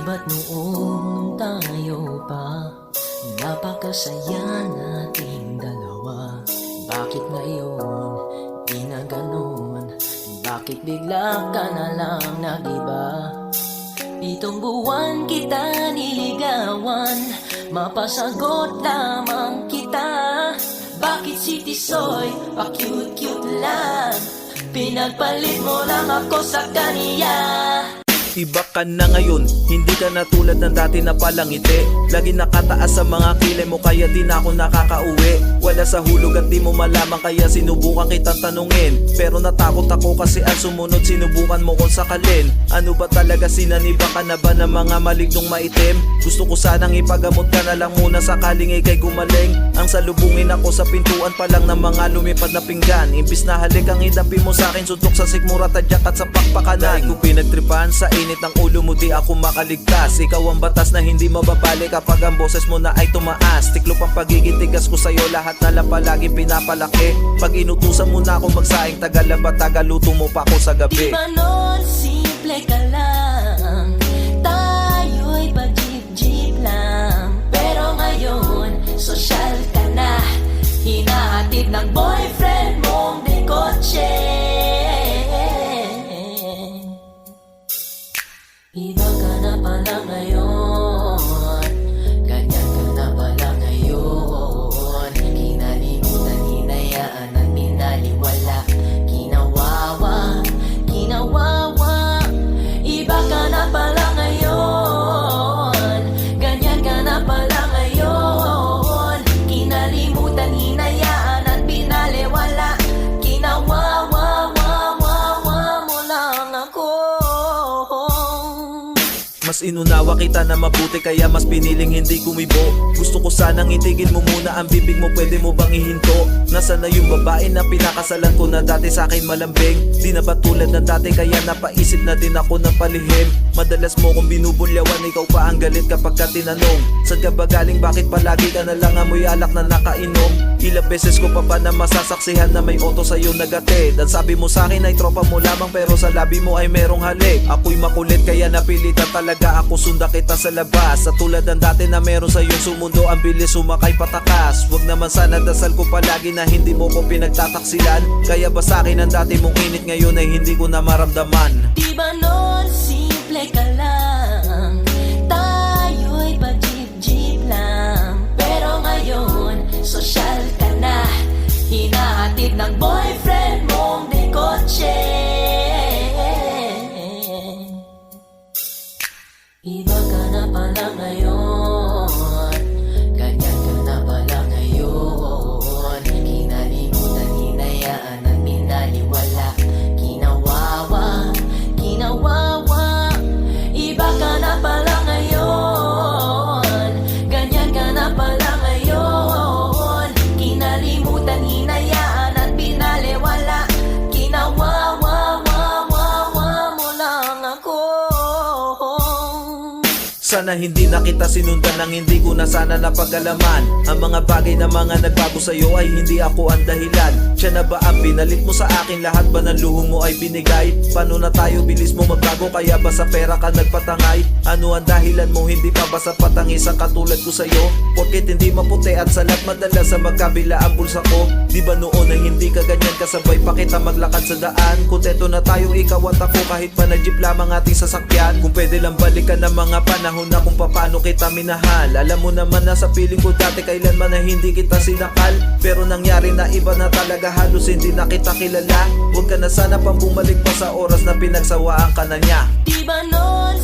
Ba't noong tayo pa napakasaya nating dalawa? Bakit ngayon di na ganon? Bakit bigla ka na lang nag-iba? Pitong buwan kita niligawan, mapasagot lamang kita. Bakit si Tisoy pa-cute-cute lang? Pinagpalit mo lang ako sa kaniya. Iba ka na ngayon, hindi ka na tulad ng dati na palangiti. Lagi nakataas sa mga kilay mo kaya di na ako nakakauwi. Wala sa hulog at di mo malaman kaya sinubukan kitang tanungin. Pero natakot ako kasi ang sumunod sinubukan mo kong sakalin. Ano ba talaga, sinaniba ka na ba ng mga malignong maitim? Gusto ko sanang ipagamot ka na lang muna sakaling ikay gumaling. Ang salubungin ako sa pintuan pa lang ng mga lumipad na pinggan. Imbis na halik ang idapi mo sa akin, suntok sa sikmura, tadyak at sa pakpakanan. Dahil ko pinagtripan sa init ng ulo mo, di ako makaligtas. Ikaw ang batas na hindi mababalik kapag ang boses mo na ay tumaas. Tiklop ang pagiging tigas ko sa'yo, lahat na lang palaging pinapalaki. Pag inutusan mo na ako magsaing, tagalaba tagaluto mo pa ako sa gabi. Di ba nun simple ka lang, tayo'y pa-jeep-jeep lang. Pero ngayon, sosyal ka na, hinahatid ng boyfriend mong di kotse. Iba ka na pala ngayon, ganyan ka na pala ngayon. Kinalimutan, hinayaan at pinaliwala. Kinawawa, kinawawa. Iba ka na pala ngayon, ganyan ka na pala ngayon. Kinalimutan, hinayaan at pinaliwala. Kinawawa, mo lang ako. Mas inunawa kita na mabuti kaya mas piniling hindi kumibo. Gusto ko sanang itigil mo muna ang bibig mo, pwede mo bang ihinto? Nasaan na yung babae na pinakasalan ko na dati sa akin malambing? Di na ba tulad ng dati kaya napaisip na din ako ng palihim? Madalas mo kong binubulyawan, ikaw pa ang galit kapag ka tinanong. Saan ka ba galing, bakit palagi ka na lang amoy alak na nakainom? Ilang beses ko pa ba na masasaksihan na may auto sa'yo nagatid? At sabi mo sa akin ay tropa mo lamang pero sa labi mo ay merong halik. Ako'y makulit kaya napilitan talaga ako sunda kita sa labas. Sa tulad ng dati na meron sa iyong sumundo, ang bilis sumakay patakas. Wag naman sana dasal ko palagi na hindi mo ko pinagtataksilan. Kaya ba sa akin ang dati mong init ngayon ay hindi ko na maramdaman? Di ba nun simple ka lang, tayo'y pa-jeep-jeep lang. Pero ngayon, sosyal ka na, hinahatid ng boyfriend mong di kotse. Iba ka na pala ngayon, ganyan ka na pala ngayon. Kinalimutan, hinayaan at pinaliwala. Kinawawa, kinawawa. Iba ka na pala ngayon, ganyan ka na pala ngayon. Kinalimutan, hinayaan at pinaliwala. Kinawawa, mo lang ako. Sana hindi na kita sinundan nang hindi ko na sana napag-alaman. Ang mga bagay na mga nagbago sa'yo ay hindi ako ang dahilan. Siya na ba ang pinalit mo sa akin? Lahat ba ng luho mo ay binigay? Paano na tayo bilis mo magbago? Kaya ba sa pera ka nagpatangay? Ano ang dahilan mo? Hindi pa ba sapat ang isang katulad ko sa'yo? Porket hindi maputi at salat madala sa magkabila ang bulsa ko. Di ba noon ay hindi ka ganyan, kasabay pa kita maglakad sa daan? Kontento na tayo ikaw at ako kahit pa na jeep lamang ating sasakyan. Kung pwede lang balikan ng mga panahon na kung paano kita minahal. Alam mo naman na sa piling ko dati kailanman na hindi kita sinakal. Pero nangyari na iba na talaga, halos hindi na kita kilala. Huwag ka na sana pang bumalik pa sa oras na pinagsawaan ka na niya. Di ba nun